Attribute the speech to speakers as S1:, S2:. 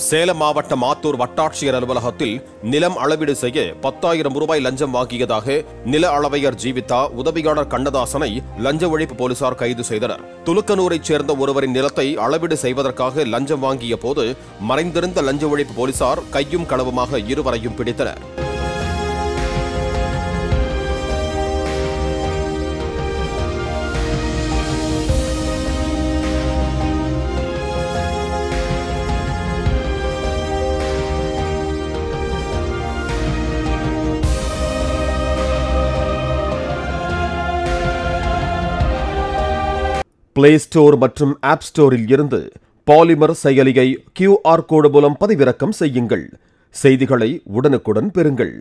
S1: சேலம் மாவட்டம் ஆத்தூர் வட்டாட்சியர் அலுவலகத்தில் நிலம் அளவீடு செய்ய 10,000 ரூபாய் லஞ்சம் வாங்கியதாக நில அளவையர் ஜீவிதா உதவியாளர் கண்ணதாசனை லஞ்ச ஒழிப்பு போலீசார் கைது செய்தனர். துலுக்கனூரைச் சேர்ந்த ஒருவரின் நிலத்தை அளவீடு செய்வதற்காக லஞ்சம் வாங்கிய போது மறைந்திருந்த லஞ்ச ஒழிப்பு போலீசார் கையும் களவுமாக இருவரையும் பிடித்தனர். பிளே ஸ்டோர் மற்றும் ஆப் ஸ்டோரில் இருந்து பாலிமர் செயலியை QR கோடு மூலம் பதிவிறக்கம் செய்யுங்கள். செய்திகளை உடனுக்குடன் பெறுங்கள்.